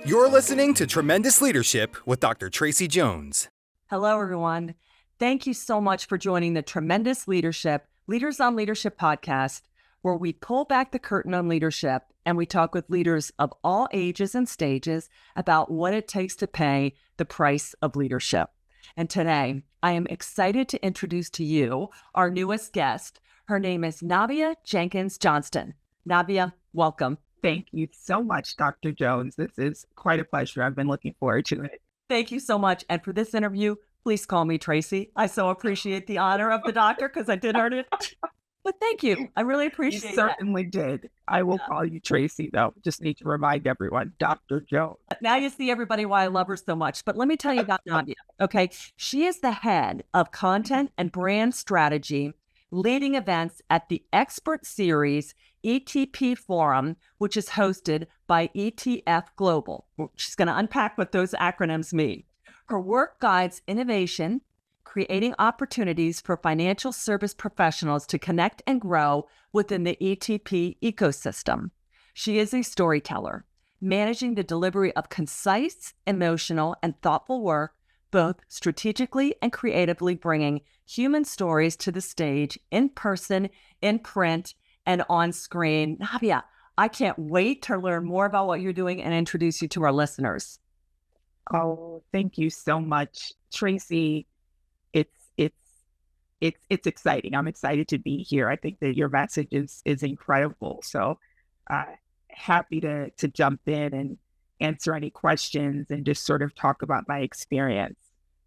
You're listening to Tremendous Leadership with Dr. Tracy Jones. Hello, everyone. Thank you so much for joining the Tremendous Leadership, Leaders on Leadership podcast, where we pull back the curtain on leadership and we talk with leaders of all ages and stages about what it takes to pay the price of leadership. And today, I am excited to introduce to you our newest guest. Her name is Nabia Jenkins-Johnston. Nabia, welcome. Thank you so much, Dr. Jones. This is quite a pleasure. I've been looking forward to it. Thank you so much. And for this interview, please call me Tracy. I so appreciate the honor of the doctor because I did earn it. But thank you. I really appreciate it. You certainly did. I will call you Tracy, though. Just need to remind everyone, Dr. Jones. Now you see everybody why I love her so much. But let me tell you about Nabia, okay? She is the head of content and brand strategy, leading events at the Expert Series ETP Forum, which is hosted by ETF Global. She's going to unpack what those acronyms mean. Her work guides innovation, creating opportunities for financial service professionals to connect and grow within the ETP ecosystem. She is a storyteller, managing the delivery of concise, emotional, and thoughtful work, both strategically and creatively bringing human stories to the stage, in person, in print, and on screen. Nabia, I can't wait to learn more about what you're doing and introduce you to our listeners. Oh, thank you so much, Tracy. It's exciting. I'm excited to be here. I think that your message is incredible. So happy to jump in and answer any questions and just sort of talk about my experience.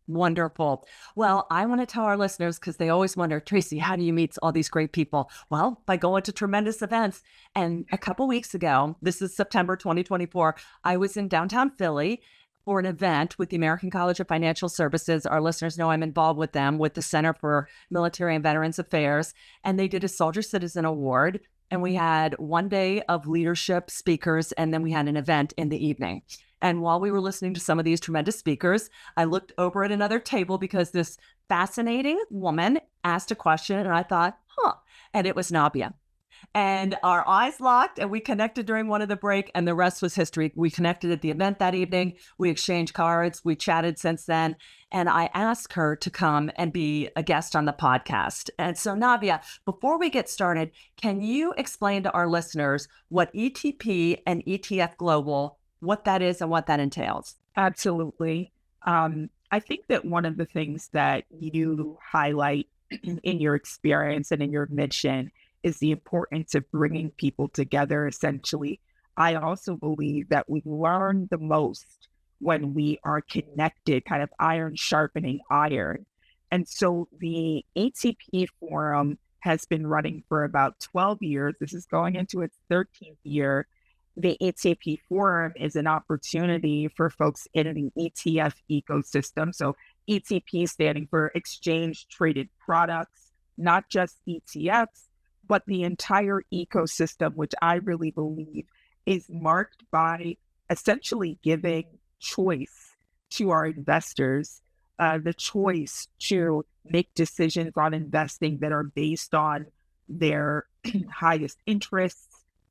Wonderful. Well, I want to tell our listeners, because they always wonder, Tracy, how do you meet all these great people? Well, by going to tremendous events. And a couple weeks ago, this is September 2024, I was in downtown Philly for an event with the American College of Financial Services. Our listeners know I'm involved with them, with the Center for Military and Veterans Affairs. And they did a Soldier Citizen Award. And we had one day of leadership speakers, and then we had an event in the evening. And while we were listening to some of these tremendous speakers, I looked over at another table because this fascinating woman asked a question, and I thought, and it was Nabia. And our eyes locked, and we connected during one of the break, and the rest was history. We connected at the event that evening. We exchanged cards. We chatted since then. And I asked her to come and be a guest on the podcast. And so, Nabia, before we get started, can you explain to our listeners what ETP and ETF Global, what that is and what that entails? Absolutely. I think that one of the things that you highlight in your experience and in your mission is the importance of bringing people together, essentially. I also believe that we learn the most when we are connected, kind of iron sharpening iron. And so the ATP Forum has been running for about 12 years. This is going into its 13th year. The ATP Forum is an opportunity for folks in the ETF ecosystem. So ETP standing for Exchange Traded Products, not just ETFs, but the entire ecosystem, which I really believe is marked by essentially giving choice to our investors, the choice to make decisions on investing that are based on their highest interests,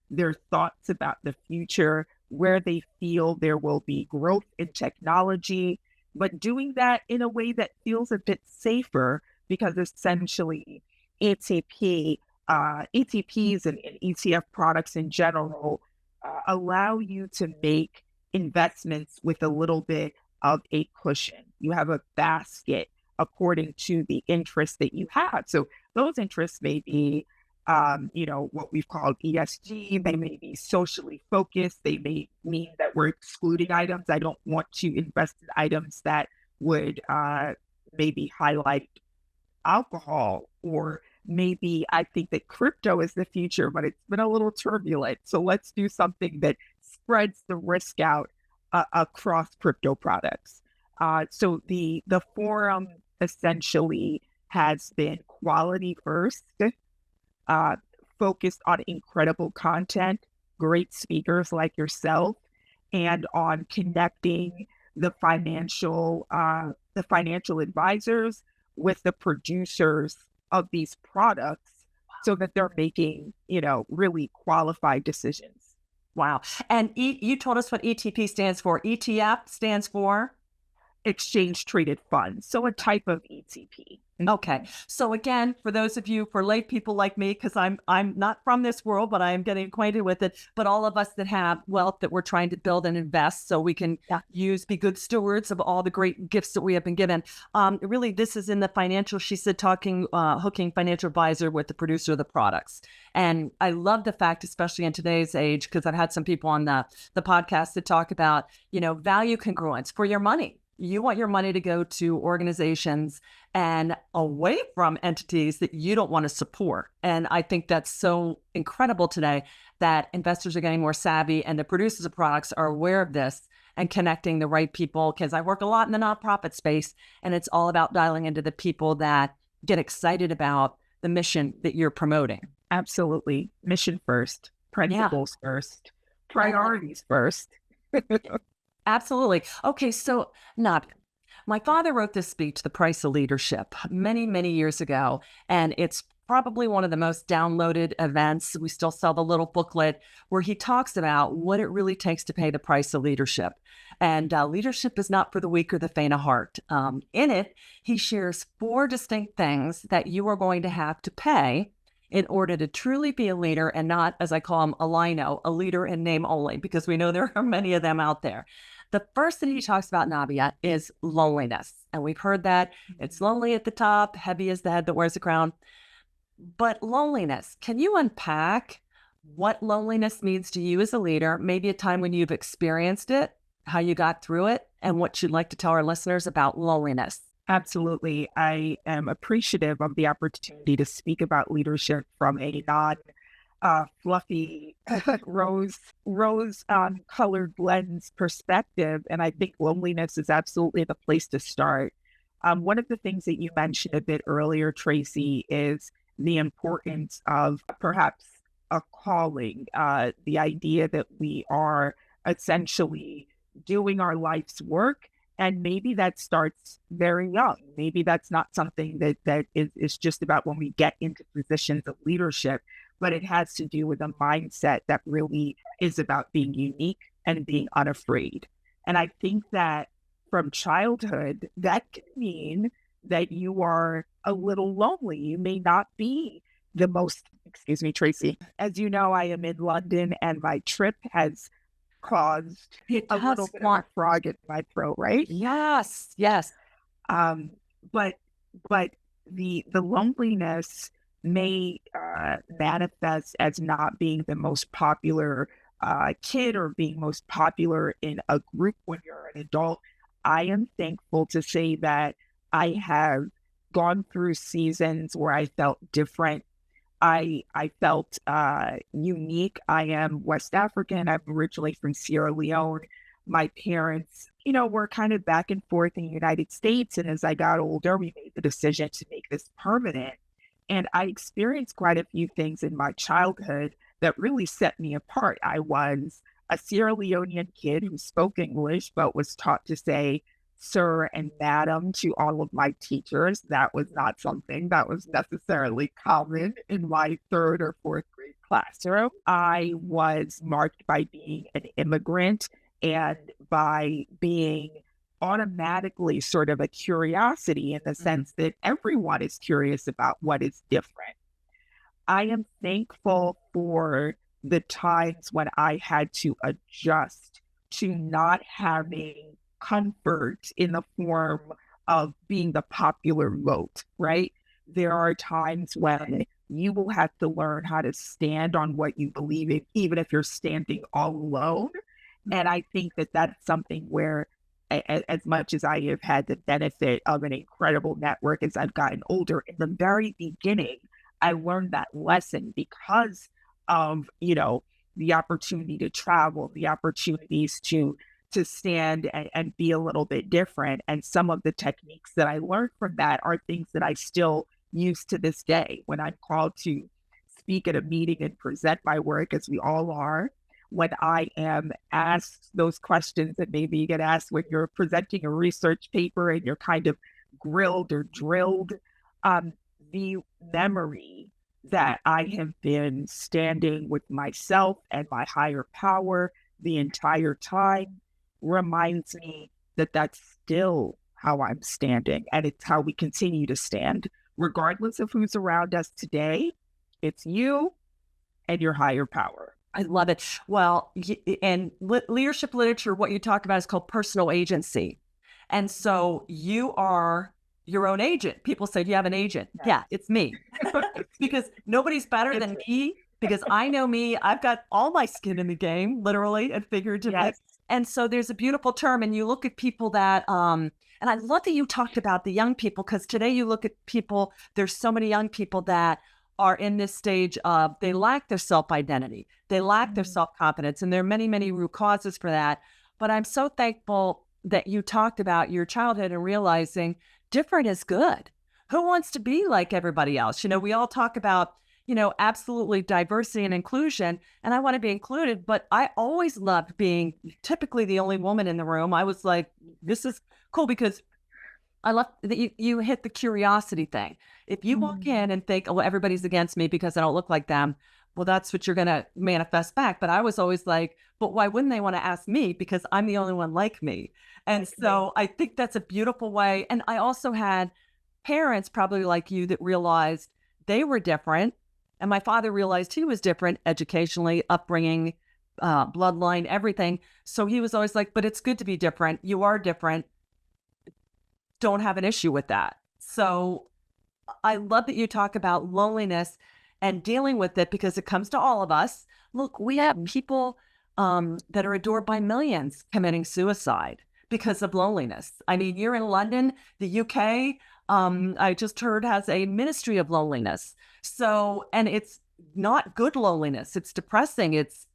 their thoughts about the future, where they feel there will be growth in technology, but doing that in a way that feels a bit safer because essentially ETPs and ETF products in general allow you to make investments with a little bit of a cushion. You have a basket according to the interests that you have. So those interests may be what we've called ESG. They may be socially focused. They may mean that we're excluding items. I don't want to invest in items that would maybe highlight alcohol, or maybe I think that crypto is the future, but it's been a little turbulent. So let's do something that spreads the risk out across crypto products. So the forum essentially has been quality first, focused on incredible content, great speakers like yourself, and on connecting the financial advisors with the producers of these products so that they're making, really qualified decisions. Wow. And you told us what ETP stands for. ETF stands for? Exchange traded funds. So a type of ETP. Okay. So again, for those of you, for lay people like me, because I'm not from this world, but I am getting acquainted with it. But all of us that have wealth that we're trying to build and invest so we can be good stewards of all the great gifts that we have been given. Really, this is in the financial, she said, hooking financial advisor with the producer of the products. And I love the fact, especially in today's age, because I've had some people on the podcast that talk about, value congruence for your money. You want your money to go to organizations and away from entities that you don't want to support. And I think that's so incredible today that investors are getting more savvy and the producers of products are aware of this and connecting the right people. Because I work a lot in the nonprofit space, and it's all about dialing into the people that get excited about the mission that you're promoting. Absolutely. Mission first, principles first, priorities first. Absolutely. Okay, so Nabia, my father wrote this speech, The Price of Leadership, many, many years ago, and it's probably one of the most downloaded events. We still sell the little booklet where he talks about what it really takes to pay the price of leadership. And leadership is not for the weak or the faint of heart. In it, he shares 4 distinct things that you are going to have to pay in order to truly be a leader and not, as I call them, a lino, a leader in name only, because we know there are many of them out there. The first thing he talks about, Nabia, is loneliness. And we've heard that it's lonely at the top, heavy is the head that wears the crown. But loneliness, can you unpack what loneliness means to you as a leader, maybe a time when you've experienced it, how you got through it, and what you'd like to tell our listeners about loneliness? Absolutely. I am appreciative of the opportunity to speak about leadership from a fluffy rose colored lens perspective. And I think loneliness is absolutely the place to start. One of the things that you mentioned a bit earlier, Tracy, is the importance of perhaps a calling, the idea that we are essentially doing our life's work. And maybe that starts very young. Maybe that's not something that is just about when we get into positions of leadership, but it has to do with a mindset that really is about being unique and being unafraid. And I think that from childhood, that can mean that you are a little lonely. You may not be the most, excuse me, Tracy. As you know, I am in London and my trip has caused a little bit of a frog in my throat, right? Yes. But the loneliness may manifest as not being the most popular kid or being most popular in a group when you're an adult. I am thankful to say that I have gone through seasons where I felt different. I felt unique. I am West African. I'm originally from Sierra Leone. My parents, were kind of back and forth in the United States. And as I got older, we made the decision to make this permanent. And I experienced quite a few things in my childhood that really set me apart. I was a Sierra Leonean kid who spoke English, but was taught to say sir and madam to all of my teachers. That was not something that was necessarily common in my 3rd or 4th grade classroom. I was marked by being an immigrant and by being automatically sort of a curiosity in the sense that everyone is curious about what is different. I am thankful for the times when I had to adjust to not having comfort in the form of being the popular vote, right? There are times when you will have to learn how to stand on what you believe in, even if you're standing all alone. And I think that that's something where, as much as I have had the benefit of an incredible network as I've gotten older, in the very beginning, I learned that lesson because of, the opportunity to travel, the opportunities to stand and be a little bit different. And some of the techniques that I learned from that are things that I still use to this day. When I'm called to speak at a meeting and present my work, as we all are, when I am asked those questions that maybe you get asked when you're presenting a research paper and you're kind of grilled or drilled, the memory that I have been standing with myself and my higher power the entire time reminds me that that's still how I'm standing. And it's how we continue to stand, regardless of who's around us today. It's you and your higher power. I love it. Well, and leadership literature, what you talk about is called personal agency. And so you are your own agent. People say, do you have an agent? Yeah, it's me. Because nobody's better than me, because I know me. I've got all my skin in the game, literally and figuratively. Yes. And so there's a beautiful term, and you look at people that, and I love that you talked about the young people, because today you look at people, there's so many young people that are in this stage of, they lack their self-identity. They lack their self-confidence, and there are many, many root causes for that. But I'm so thankful that you talked about your childhood and realizing different is good. Who wants to be like everybody else? We all talk about, absolutely diversity and inclusion, and I want to be included, but I always loved being typically the only woman in the room. I was like, this is cool, because I love that you hit the curiosity thing. If you walk in and think, oh, well, everybody's against me because I don't look like them, well, that's what you're going to manifest back. But I was always like, but why wouldn't they want to ask me? Because I'm the only one like me. And so I think that's a beautiful way. And I also had parents probably like you that realized they were different. And my father realized he was different educationally, upbringing, bloodline, everything. So he was always like, but it's good to be different. You are different. Don't have an issue with that. So I love that you talk about loneliness and dealing with it, because it comes to all of us. Look, we have people that are adored by millions committing suicide because of loneliness. I mean, you're in London, the UK, I just heard has a ministry of loneliness. So, and it's not good loneliness. It's depressing. It's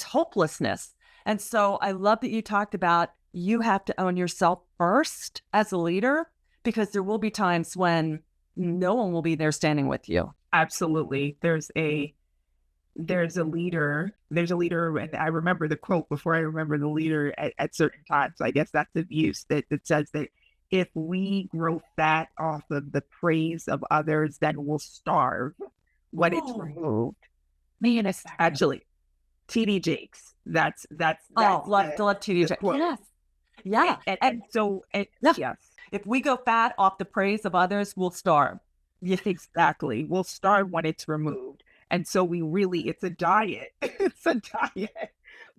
hopelessness. And so I love that you talked about, you have to own yourself first as a leader, because there will be times when no one will be there standing with you. Absolutely. There's a leader, and I remember the quote before I remember the leader at certain times. I guess that's abuse, that says that if we grow fat off of the praise of others, then we'll starve when it's removed. Man, it's actually TD Jakes. That's love TD Jakes. Yes. Yeah. And so, yes. If we go fat off the praise of others, we'll starve. Yes, exactly. We'll starve when it's removed. And so it's a diet. It's a diet,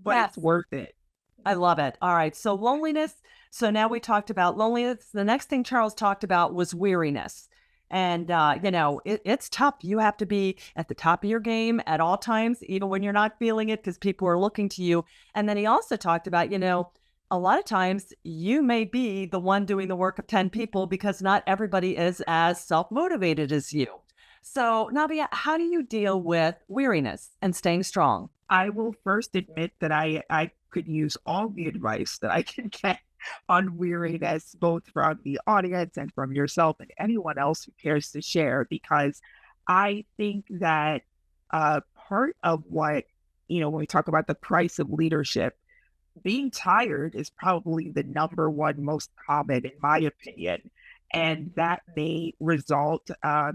but It's worth it. I love it. All right. So loneliness. So now we talked about loneliness. The next thing Charles talked about was weariness. And, it's tough. You have to be at the top of your game at all times, even when you're not feeling it, because people are looking to you. And then he also talked about, a lot of times you may be the one doing the work of 10 people, because not everybody is as self-motivated as you. So Nabia, how do you deal with weariness and staying strong? I will first admit that I could use all the advice that I can get on weariness, both from the audience and from yourself and anyone else who cares to share, because I think that part of what, when we talk about the price of leadership, being tired is probably the number one most common, in my opinion. And that may result, that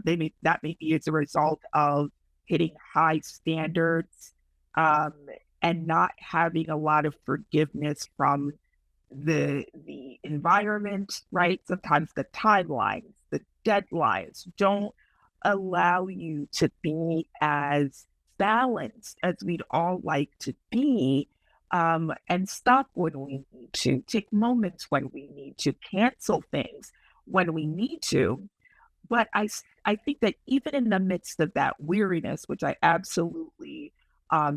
may be as a result of hitting high standards and not having a lot of forgiveness from the environment, right? Sometimes the timelines, the deadlines don't allow you to be as balanced as we'd all like to be, and stop when we need to, take moments when we need to, cancel things when we need to. But I think that even in the midst of that weariness, which I absolutely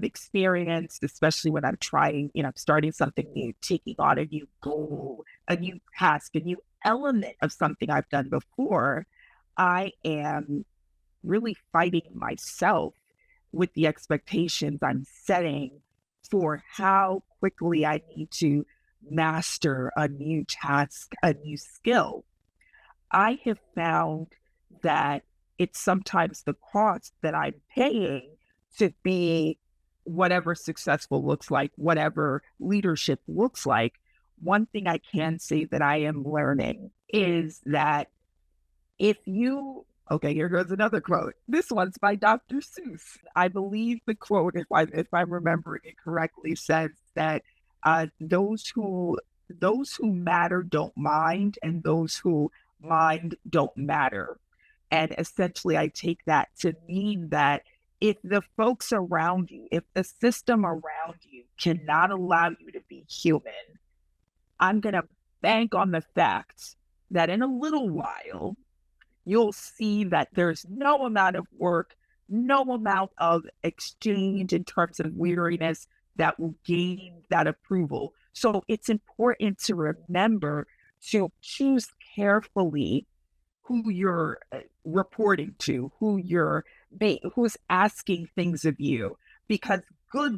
experienced, especially when I'm trying, starting something new, taking on a new goal, a new task, a new element of something I've done before, I am really fighting myself with the expectations I'm setting for how quickly I need to master a new task, a new skill. I have found that it's sometimes the cost that I'm paying to be whatever successful looks like, whatever leadership looks like. One thing I can say that I am learning is that if you Okay, here goes another quote. This one's by Dr. Seuss. I believe the quote, if I'm remembering it correctly, says that those who matter don't mind, and those who mind don't matter. And essentially, I take that to mean that if the folks around you, if the system around you cannot allow you to be human, I'm going to bank on the fact that in a little while, you'll see that there's no amount of work, no amount of exchange in terms of weariness that will gain that approval. So it's important to remember to choose carefully who you're reporting to, who's asking things of you, because we're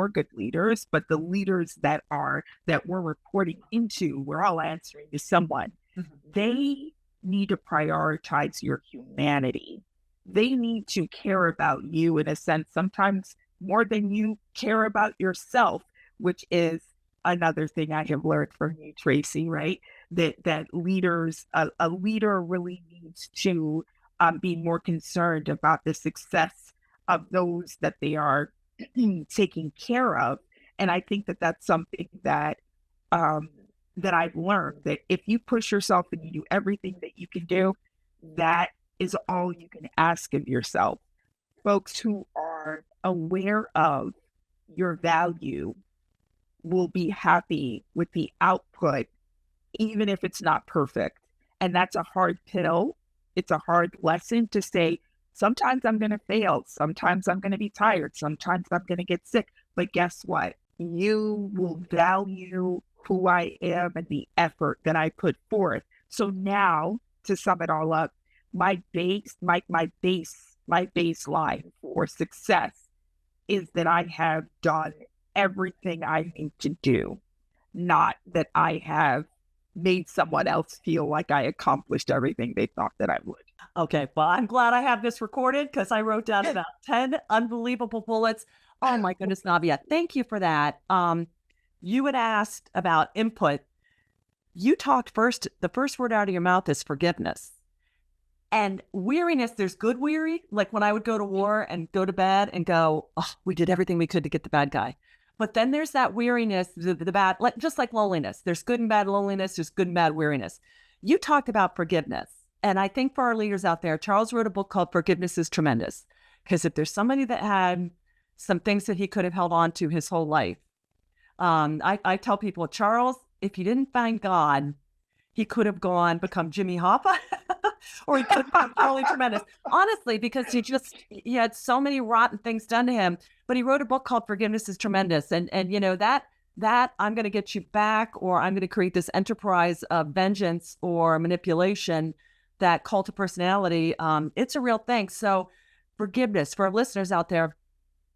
good leaders, but the leaders that we're reporting into, we're all answering to someone. Mm-hmm. They need to prioritize your humanity. They need to care about you in a sense, sometimes more than you care about yourself, which is another thing I have learned from you, Tracy, right? That leaders, a leader really needs to be more concerned about the success of those that they are taking care of. And I think that that's something that I've learned, that if you push yourself and you do everything that you can do, that is all you can ask of yourself. Folks who are aware of your value will be happy with the output, even if it's not perfect. And that's a hard pill. It's a hard lesson to say, sometimes I'm going to fail. Sometimes I'm going to be tired. Sometimes I'm going to get sick. But guess what? You will value who I am and the effort that I put forth. So now, to sum it all up, my baseline for success is that I have done everything I need to do, not that I have made someone else feel like I accomplished everything they thought that I would. Okay, well, I'm glad I have this recorded because I wrote down about 10 unbelievable bullets. Oh my goodness, Nabia, thank you for that. You had asked about input. You talked first, the first word out of your mouth is forgiveness. And weariness, there's good weary, like when I would go to war and go to bed and go, oh, we did everything we could to get the bad guy. But then there's that weariness, the bad, just like loneliness. There's good and bad loneliness. There's good and bad weariness. You talked about forgiveness. And I think for our leaders out there, Charles wrote a book called Forgiveness is Tremendous. Because if there's somebody that had some things that he could have held on to his whole life, I tell people, Charles, if he didn't find God, he could have become Jimmy Hoffa, or he could have become totally tremendous. Honestly, because he had so many rotten things done to him. But he wrote a book called Forgiveness is Tremendous. And you know, that I'm going to get you back, or I'm going to create this enterprise of vengeance or manipulation, that cult of personality, it's a real thing. So forgiveness for our listeners out there.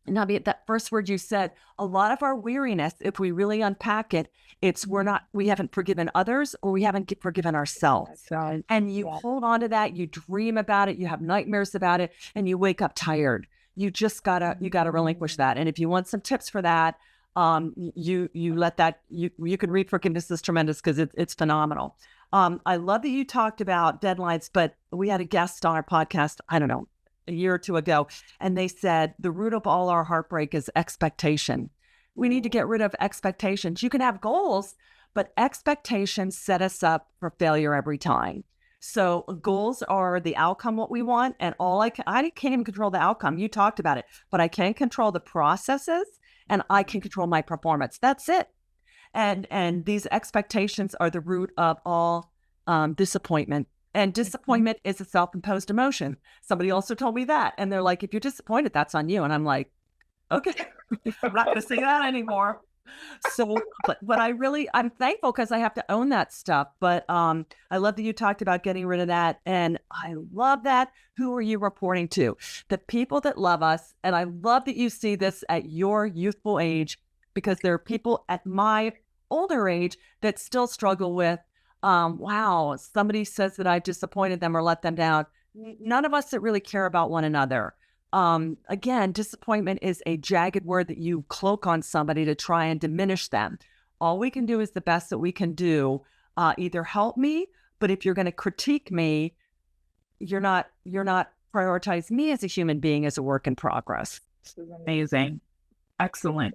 Nabia, that first word you said, a lot of our weariness, if we really unpack it, it's we haven't forgiven others, or we haven't forgiven ourselves. Right. And you hold on to that, you dream about it, you have nightmares about it, and you wake up tired. You just gotta relinquish that. And if you want some tips for that, you can read Forgiveness is Tremendous, because it's phenomenal. I love that you talked about deadlines, but we had a guest on our podcast, I don't know, a year or two ago, and they said the root of all our heartbreak is expectation. We need to get rid of expectations. You can have goals, but expectations set us up for failure every time. So goals are the outcome, what we want, and I can't even control the outcome. You talked about it, but I can control the processes, and I can control my performance. That's it. And these expectations are the root of all disappointment. And disappointment is a self-imposed emotion. Somebody also told me that. And they're like, if you're disappointed, that's on you. And I'm like, okay, I'm not going to say that anymore. So, but I'm thankful because I have to own that stuff. But I love that you talked about getting rid of that. And I love that. Who are you reporting to? The people that love us. And I love that you see this at your youthful age, because there are people at my older age that still struggle with, wow, somebody says that I disappointed them or let them down. None of us that really care about one another. Again, disappointment is a jagged word that you cloak on somebody to try and diminish them. All we can do is the best that we can do. Either help me, but if you're going to critique me, you're not prioritizing me as a human being as a work in progress. This is amazing. Excellent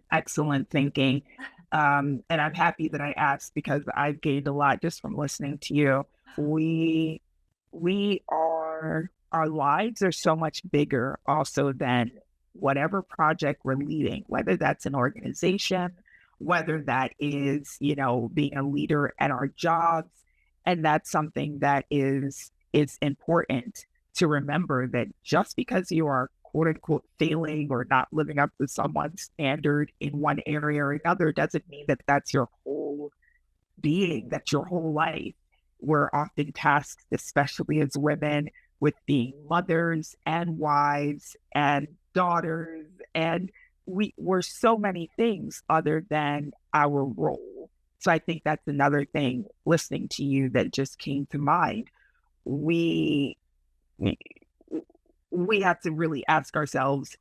thinking. And I'm happy that I asked because I've gained a lot just from listening to you. Our lives are so much bigger also than whatever project we're leading, whether that's an organization, whether that is, being a leader at our jobs. And that's something that is important to remember, that just because you are quote unquote failing or not living up to someone's standard in one area or another doesn't mean that that's your whole being, that's your whole life. We're often tasked, especially as women, with being mothers and wives and daughters, and we're so many things other than our role. So I think that's another thing, listening to you, that just came to mind. We have to really ask ourselves,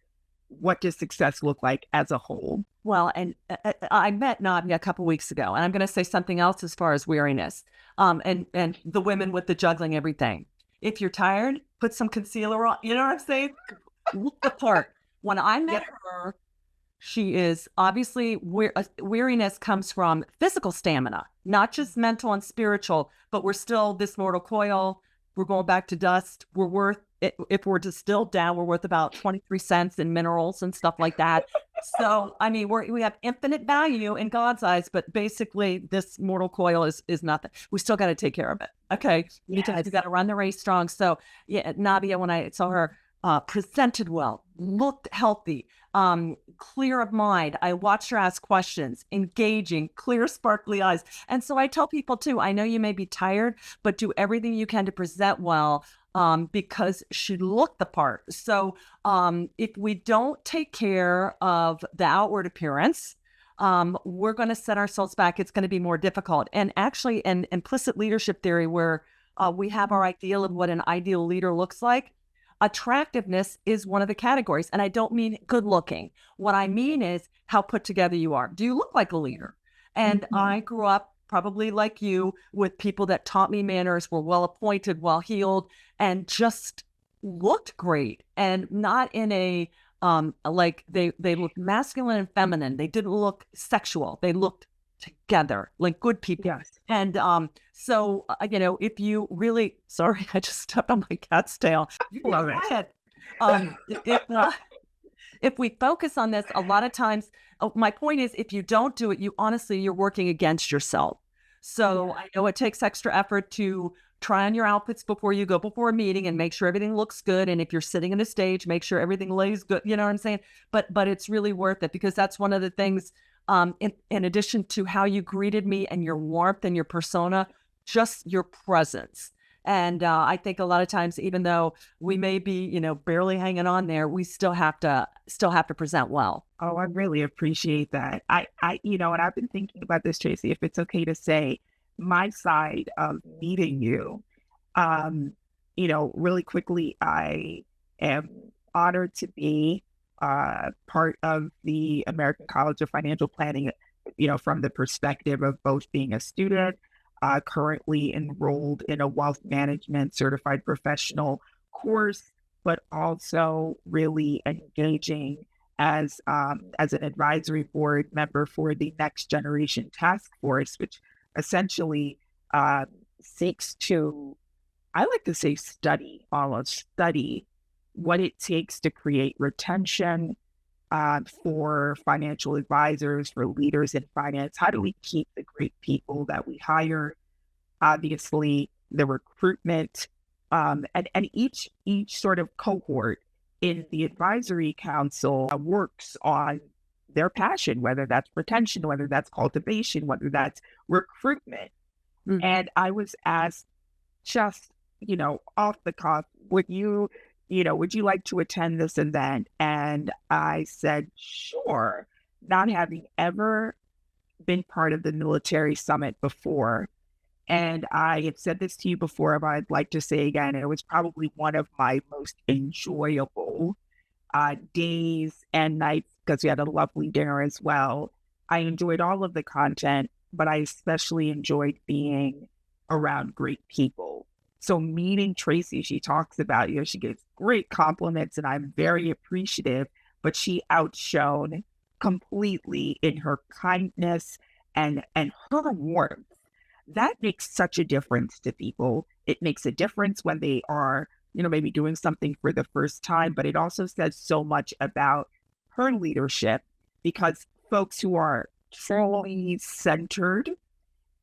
what does success look like as a whole? Well, and I met Nabia a couple weeks ago, and I'm going to say something else as far as weariness, and the women with the juggling everything. If you're tired, put some concealer on. You know what I'm saying? Look the part. When I met her, she is obviously weariness comes from physical stamina, not just mental and spiritual, but we're still this mortal coil. We're going back to dust. We're worth, if we're distilled down, we're worth about 23 cents in minerals and stuff like that. So, I mean, we have infinite value in God's eyes, but basically this mortal coil is nothing. We still got to take care of it. Okay. You got to run the race strong. So yeah, Nabia, when I saw her, presented well, looked healthy, clear of mind. I watched her ask questions, engaging, clear, sparkly eyes. And so I tell people too, I know you may be tired, but do everything you can to present well, because she looked the part. So if we don't take care of the outward appearance, we're going to set ourselves back. It's going to be more difficult. And actually, in implicit leadership theory, where we have our ideal of what an ideal leader looks like, attractiveness is one of the categories. And I don't mean good looking. What I mean is how put together you are. Do you look like a leader? And I grew up probably like you with people that taught me manners, were well appointed, well heeled, and just looked great, and not in a like they looked masculine and feminine. They didn't look sexual. They looked together like good people. Yes. And so if you really, sorry, I just stepped on my cat's tail. You love it. If we focus on this, a lot of times, my point is, if you don't do it, you're working against yourself. So I know it takes extra effort to try on your outfits before you go before a meeting and make sure everything looks good. And if you're sitting on a stage, make sure everything lays good. You know what I'm saying? But it's really worth it, because that's one of the things, in addition to how you greeted me and your warmth and your persona, just your presence. And I think a lot of times, even though we may be, barely hanging on there, we still have to present well. Oh, I really appreciate that. I and I've been thinking about this, Tracy, if it's okay to say, my side of meeting you. Really quickly, I am honored to be part of the American College of Financial Planning, from the perspective of both being a student, currently enrolled in a wealth management certified professional course, but also really engaging as an advisory board member for the Next Generation Task Force, which essentially seeks to, I like to say, study what it takes to create retention for financial advisors, for leaders in finance. How do we keep the great people that we hire? Obviously, the recruitment, and each sort of cohort in the advisory council works on their passion, whether that's retention, whether that's cultivation, whether that's recruitment. Mm-hmm. And I was asked, just, off the cuff, would you like to attend this event? And I said, sure, not having ever been part of the military summit before. And I have said this to you before, but I'd like to say again, it was probably one of my most enjoyable days and nights, because we had a lovely dinner as well. I enjoyed all of the content, but I especially enjoyed being around great people. So meeting Tracy, she talks about, she gets great compliments and I'm very appreciative, but she outshone completely in her kindness and her warmth. That makes such a difference to people. It makes a difference when they are, maybe doing something for the first time, but it also says so much about her leadership because folks who are truly centered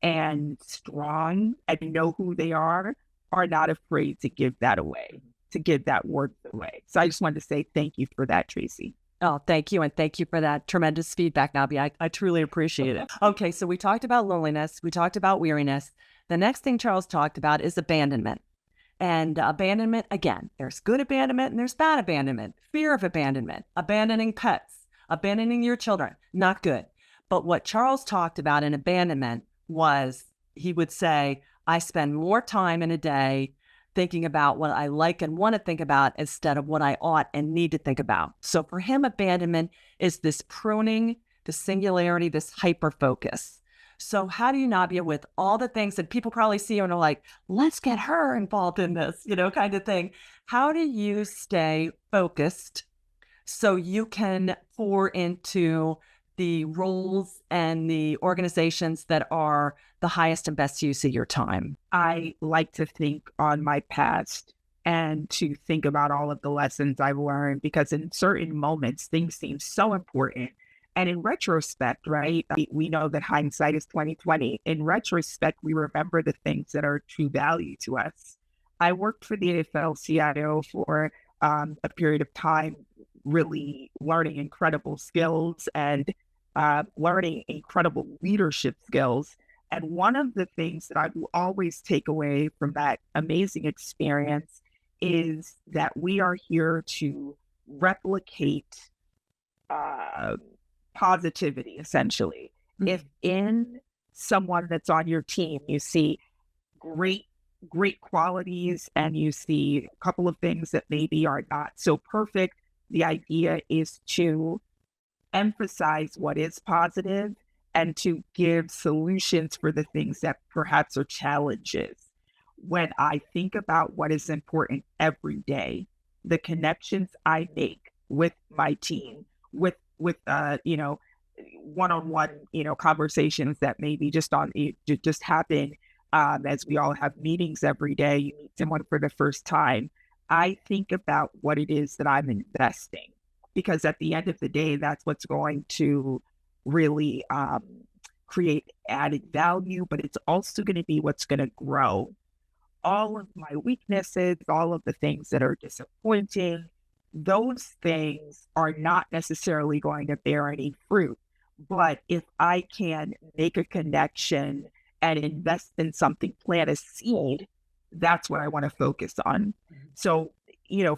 and strong and know who they are not afraid to give that away, to give that worth away. So I just wanted to say thank you for that, Tracy. Oh, thank you. And thank you for that tremendous feedback, Nabia. I truly appreciate it. Okay, so we talked about loneliness. We talked about weariness. The next thing Charles talked about is abandonment. And abandonment, again, there's good abandonment and there's bad abandonment. Fear of abandonment, abandoning pets, abandoning your children, not good. But what Charles talked about in abandonment was, he would say, I spend more time in a day thinking about what I like and want to think about instead of what I ought and need to think about. So for him, abandonment is this pruning, the singularity, this hyper focus. So how do you, Nabia, with all the things that people probably see and are like, let's get her involved in this, kind of thing. How do you stay focused so you can pour into the roles and the organizations that are the highest and best use of your time? I like to think on my past and to think about all of the lessons I've learned, because in certain moments, things seem so important. And in retrospect, right, we know that hindsight is 20/20. In retrospect, we remember the things that are true value to us. I worked for the AFL-CIO for a period of time, really learning incredible skills and learning incredible leadership skills. And one of the things that I will always take away from that amazing experience is that we are here to replicate positivity, essentially. Mm-hmm. If in someone that's on your team, you see great qualities and you see a couple of things that maybe are not so perfect, the idea is to emphasize what is positive and to give solutions for the things that perhaps are challenges. When I think about what is important every day, the connections I make with my team, with one-on-one, conversations that maybe just happen as we all have meetings every day, you meet someone for the first time. I think about what it is that I'm investing, because at the end of the day, that's what's going to really create added value, but it's also going to be what's going to grow. All of my weaknesses, all of the things that are disappointing, those things are not necessarily going to bear any fruit. But if I can make a connection and invest in something, plant a seed, that's what I want to focus on. So,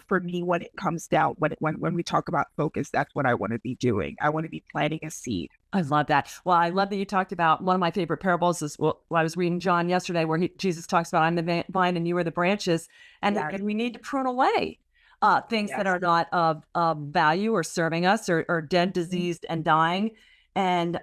for me, when it comes down, when we talk about focus, that's what I want to be doing. I want to be planting a seed. I love that. Well, I love that you talked about, one of my favorite parables is, I was reading John yesterday where Jesus talks about, I'm the vine and you are the branches. And, Yes. and we need to prune away things Yes. that are not of value or serving us or dead, diseased, and dying. And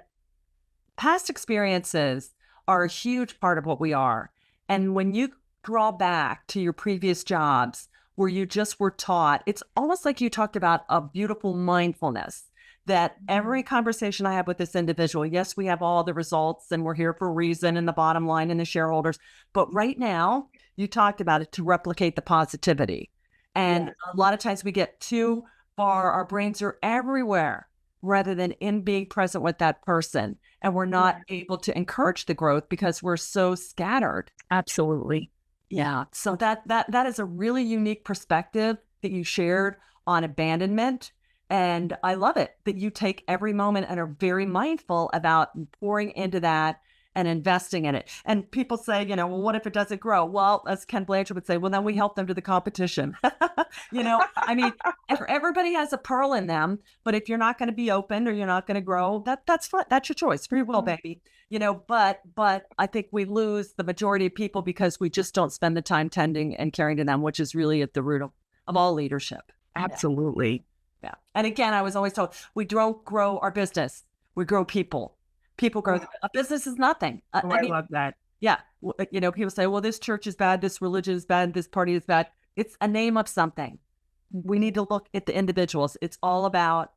past experiences are a huge part of what we are. And when you draw back to your previous jobs where you just were taught, it's almost like you talked about a beautiful mindfulness that every conversation I have with this individual, yes, we have all the results and we're here for a reason and the bottom line and the shareholders. But right now, you talked about it to replicate the positivity. And yes. A lot of times we get too far, our brains are everywhere rather than in being present with that person. And we're not able to encourage the growth because we're so scattered. Absolutely. Yeah. So that is a really unique perspective that you shared on abandonment. And I love it that you take every moment and are very mindful about pouring into that and investing in it. And people say, well, what if it doesn't grow? Well, as Ken Blanchard would say, well, then we help them to the competition. Everybody has a pearl in them, but if you're not going to be open or you're not going to grow, that's fine. That's your choice. Free will, baby. But I think we lose the majority of people because we just don't spend the time tending and caring to them, which is really at the root of all leadership. Absolutely. Yeah. And again, I was always told, we don't grow our business. We grow people. People grow. A business is nothing. I love that. Yeah. People say, well, this church is bad, this religion is bad, this party is bad. It's a name of something. We need to look at the individuals. It's all about,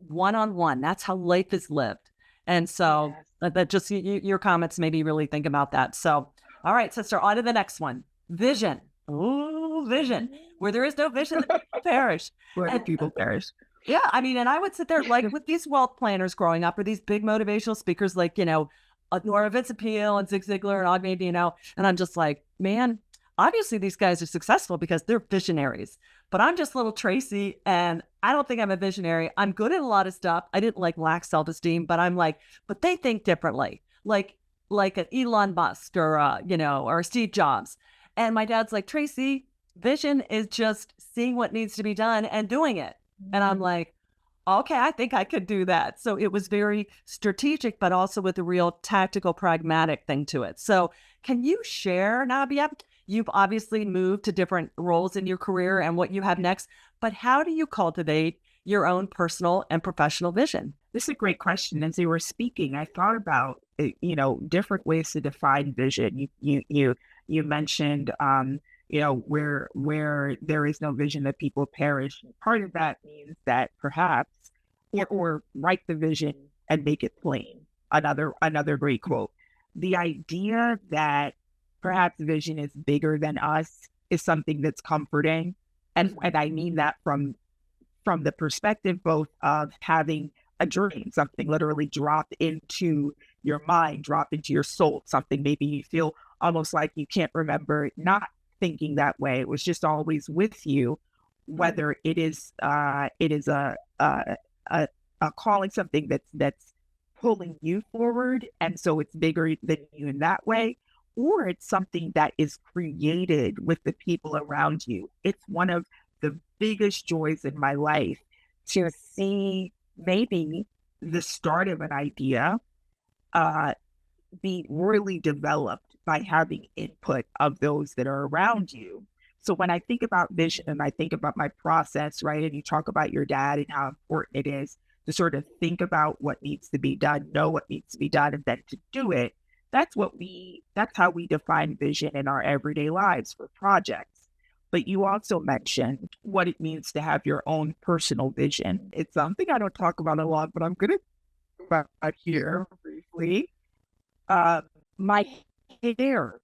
one-on-one. That's how life is lived. And so that just your comments made me really think about that. So, all right, sister, on to the next one. Vision. Ooh, vision. Where there is no vision, the people perish. Where the people perish. Yeah, I mean, and I would sit there like with these wealth planners growing up, or these big motivational speakers like, Nora Vincent Peale and Zig Ziglar and Odd and I'm just like, man, obviously these guys are successful because they're visionaries. But I'm just little Tracy, and I don't think I'm a visionary. I'm good at a lot of stuff. I didn't lack self-esteem, but I'm like, but they think differently, like an Elon Musk or or Steve Jobs. And my dad's like, Tracy, vision is just seeing what needs to be done and doing it. And I'm like, okay, I think I could do that. So it was very strategic, but also with a real tactical, pragmatic thing to it. So can you share, Nabia? You've obviously moved to different roles in your career and what you have next, but how do you cultivate your own personal and professional vision? This is a great question. As you were speaking, I thought about, different ways to define vision. You mentioned, where there is no vision, that people perish. Part of that means that perhaps, or write the vision and make it plain. Another great quote. The idea that perhaps vision is bigger than us is something that's comforting. And I mean that from the perspective both of having a dream, something literally drop into your mind, drop into your soul, something maybe you feel almost like you can't remember not thinking that way. It was just always with you, whether it is a calling, something that's pulling you forward, and so it's bigger than you in that way, or it's something that is created with the people around you. It's one of the biggest joys in my life to see maybe the start of an idea be really developed by having input of those that are around you. So when I think about vision and I think about my process, right, and you talk about your dad and how important it is to sort of think about what needs to be done, know what needs to be done, and then to do it, that's how we define vision in our everyday lives for projects. But you also mentioned what it means to have your own personal vision. It's something I don't talk about a lot, but I'm going to talk about here briefly. My hair.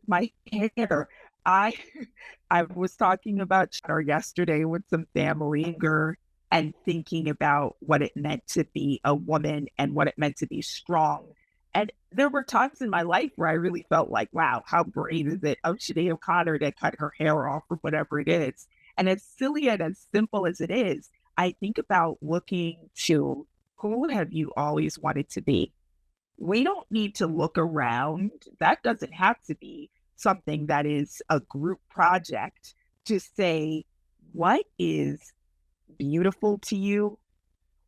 My hair. I was talking about yesterday with some family and thinking about what it meant to be a woman and what it meant to be strong. And there were times in my life where I really felt like, wow, how brave is it of Sinead O'Connor to cut her hair off or whatever it is. And as silly and as simple as it is, I think about looking to who have you always wanted to be? We don't need to look around. That doesn't have to be something that is a group project to say, what is beautiful to you?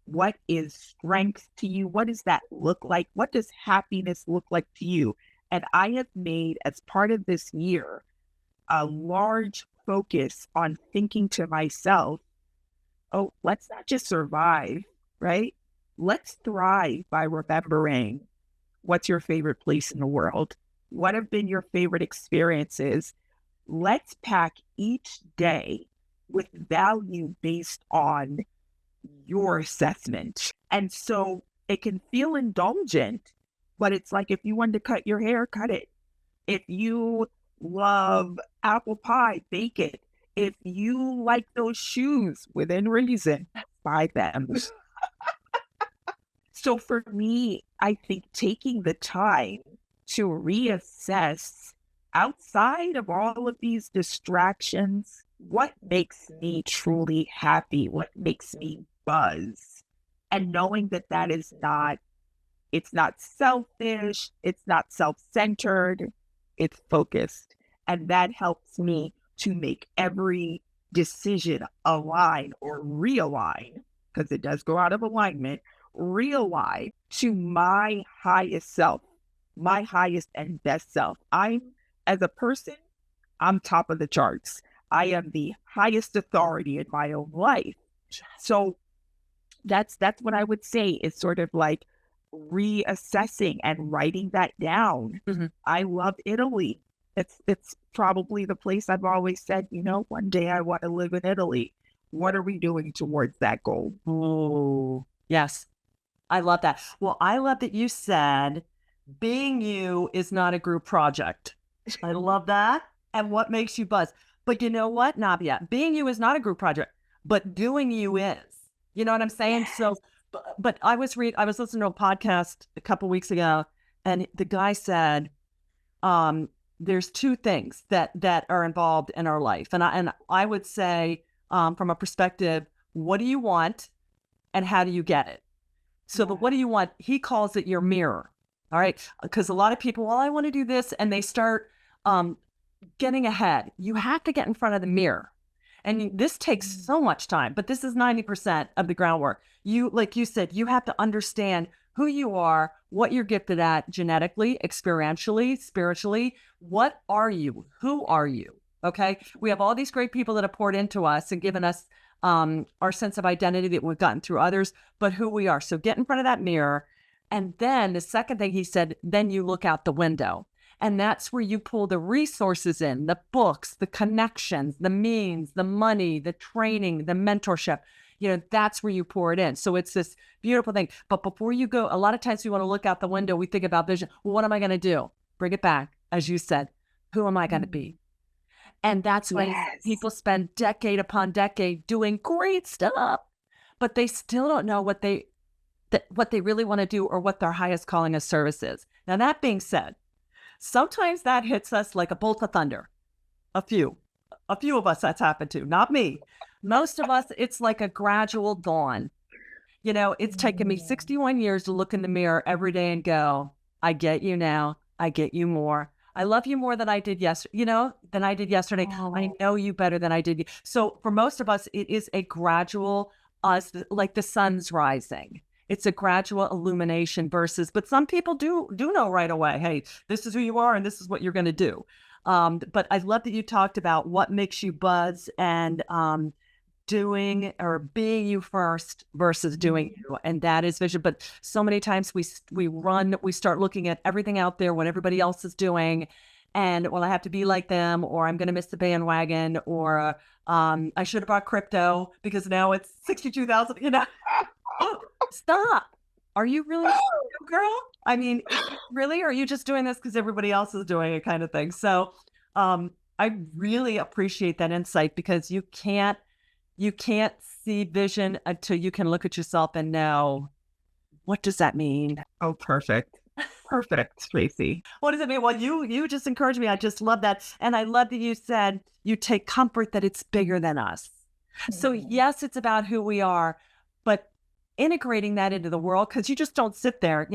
What is strength to you? What does that look like? What does happiness look like to you? And I have made, as part of this year, a large focus on thinking to myself, oh, let's not just survive, right? Let's thrive by remembering what's your favorite place in the world? What have been your favorite experiences? Let's pack each day with value based on your assessment. And so it can feel indulgent, but it's like if you wanted to cut your hair, cut it. If you love apple pie, bake it. If you like those shoes within reason, buy them. So for me, I think taking the time to reassess outside of all of these distractions, what makes me truly happy? What makes me buzz? And knowing that that is not, it's not selfish, it's not self-centered, it's focused. And that helps me to make every decision align or realign, because it does go out of alignment, realign to my highest self, my highest and best self. As a person, I'm top of the charts. I am the highest authority in my own life. So that's what I would say is sort of like reassessing and writing that down. Mhm. I love Italy. It's probably the place I've always said, one day I want to live in Italy. What are we doing towards that goal? Oh, yes. I love that. Well, I love that you said being you is not a group project. I love that. And what makes you buzz? But you know what, Nabia? Being you is not a group project, but doing you is. You know what I'm saying? So, but I was listening to a podcast a couple weeks ago, and the guy said, there's two things that are involved in our life, and I would say, from a perspective, what do you want, and how do you get it? So the what do you want? He calls it your mirror. All right, because a lot of people, well, I want to do this, and they start getting ahead. You have to get in front of the mirror. And this takes so much time, but this is 90% of the groundwork. Like you said, you have to understand who you are, what you're gifted at genetically, experientially, spiritually. What are you? Who are you? Okay. We have all these great people that have poured into us and given us our sense of identity that we've gotten through others, but who we are. So get in front of that mirror. And then the second thing he said, then you look out the window. And that's where you pull the resources in, the books, the connections, the means, the money, the training, the mentorship. That's where you pour it in. So it's this beautiful thing. But before you go, a lot of times we want to look out the window. We think about vision. Well, what am I going to do? Bring it back. As you said, who am I going to be? And that's when people spend decade upon decade doing great stuff, but they still don't know what they really want to do or what their highest calling of service is. Now, that being said, sometimes that hits us like a bolt of thunder. A few of us that's happened to, not me. Most of us, it's like a gradual dawn. It's taken me 61 years to look in the mirror every day and go, I get you now. I get you more. I love you more than I did yesterday, I know you better than I did. So for most of us, it is a gradual, like the sun's rising. It's a gradual illumination but some people do know right away, hey, this is who you are and this is what you're going to do. But I love that you talked about what makes you buzz and doing or being you first versus doing you. And that is vision. But so many times we start looking at everything out there, what everybody else is doing. And well, I have to be like them, or I'm going to miss the bandwagon, or I should have bought crypto because now it's 62,000, Oh, stop. Are you really a girl? I mean, really? Or are you just doing this because everybody else is doing it kind of thing? So I really appreciate that insight because you can't see vision until you can look at yourself and know, what does that mean? Oh, perfect. Perfect, Tracy. What does it mean? Well, you just encouraged me. I just love that. And I love that you said you take comfort that it's bigger than us. So yes, it's about who we are, but integrating that into the world, because you just don't sit there.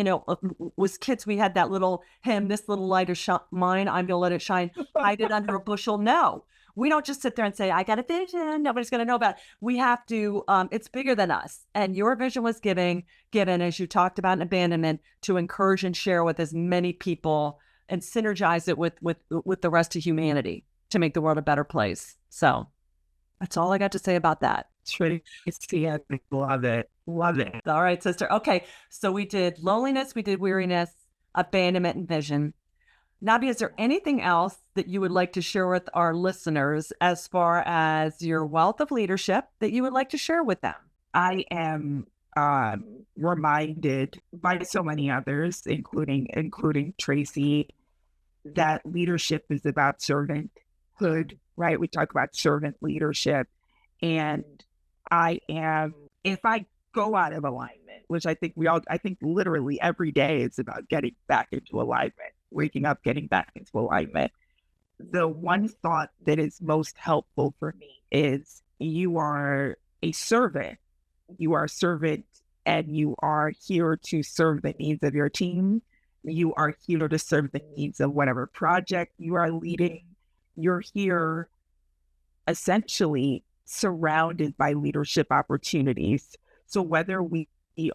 Was kids, we had that little hymn, this little light of mine, I'm going to let it shine, hide it under a bushel. No, we don't just sit there and say, I got a vision. Nobody's going to know about it. We have to, it's bigger than us. And your vision was given, as you talked about in Abandonment, to encourage and share with as many people and synergize it with the rest of humanity to make the world a better place. So that's all I got to say about that. Tracy, I love it. Love it. All right, sister. Okay, so we did loneliness, we did weariness, abandonment, and vision. Nabia, is there anything else that you would like to share with our listeners as far as your wealth of leadership that you would like to share with them? I am reminded by so many others, including Tracy, that leadership is about servanthood, right? We talk about servant leadership. And if I go out of alignment, which I think literally every day is about getting back into alignment, waking up, getting back into alignment. The one thought that is most helpful for me is you are a servant. You are a servant and you are here to serve the needs of your team. You are here to serve the needs of whatever project you are leading. You're here essentially surrounded by leadership opportunities. So whether we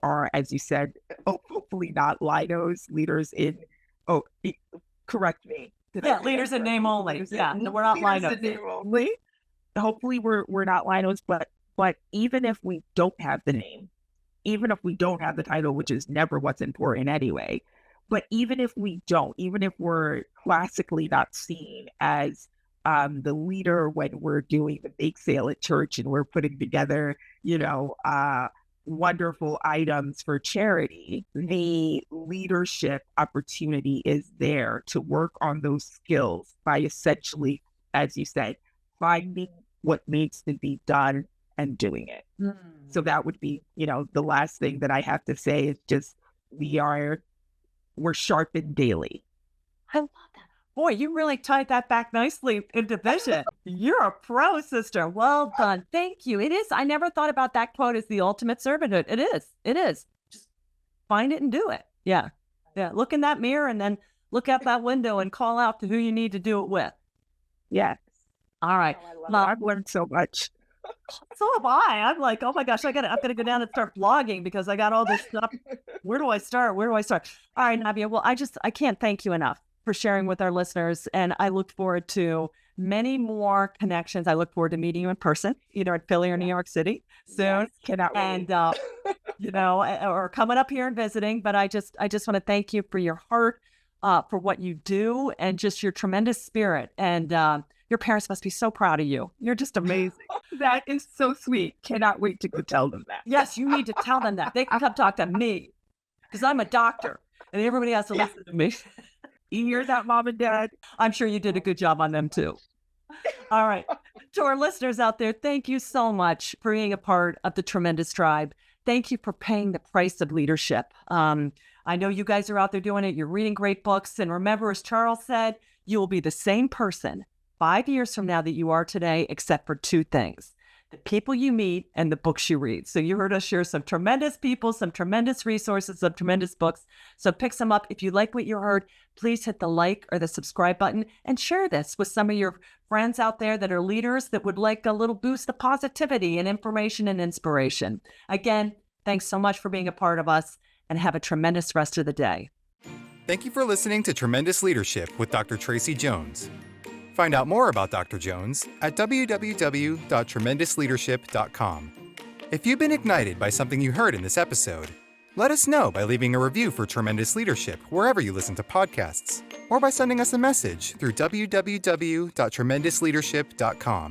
are, as you said, hopefully not Linos, leaders in, correct me. Leaders in name only. Yeah, we're not Linos. Name only. Hopefully we're not Linos, but even if we don't have the name, even if we don't have the title, which is never what's important anyway, but even if we don't, even if we're classically not seen as the leader when we're doing the bake sale at church and we're putting together, wonderful items for charity, the leadership opportunity is there to work on those skills by essentially, as you said, finding what needs to be done and doing it. So that would be, the last thing that I have to say is just we're sharpened daily. I love that. Boy, you really tied that back nicely into vision. You're a pro, sister. Well done. Thank you. It is. I never thought about that quote as the ultimate servanthood. It is. It is. Just find it and do it. Yeah. Yeah. Look in that mirror and then look out that window and call out to who you need to do it with. Yes. All right. I've learned so much. So have I. I'm like, oh my gosh, I'm gonna go down and start blogging because I got all this stuff. Where do I start? All right, Nabia. Well, I can't thank you enough for sharing with our listeners. And I look forward to many more connections. I look forward to meeting you in person, either at Philly or New York City soon. Yes, cannot wait. And, or coming up here and visiting. But I just want to thank you for your heart, for what you do and just your tremendous spirit. And your parents must be so proud of you. You're just amazing. That is so sweet. Cannot wait to go tell them that. Yes, you need to tell them that. They can come talk to me because I'm a doctor and everybody has to listen to me. You hear that, Mom and Dad? I'm sure you did a good job on them too. All right. To our listeners out there, thank you so much for being a part of the Tremendous Tribe. Thank you for paying the price of leadership. I know you guys are out there doing it. You're reading great books. And remember, as Charles said, you will be the same person 5 years from now that you are today, except for two things: the people you meet and the books you read. So you heard us share some tremendous people, some tremendous resources, some tremendous books. So pick some up. If you like what you heard, please hit the like or the subscribe button and share this with some of your friends out there that are leaders that would like a little boost of positivity and information and inspiration. Again, thanks so much for being a part of us and have a tremendous rest of the day. Thank you for listening to Tremendous Leadership with Dr. Tracy Jones. Find out more about Dr. Jones at www.tremendousleadership.com. If you've been ignited by something you heard in this episode, let us know by leaving a review for Tremendous Leadership wherever you listen to podcasts, or by sending us a message through www.tremendousleadership.com.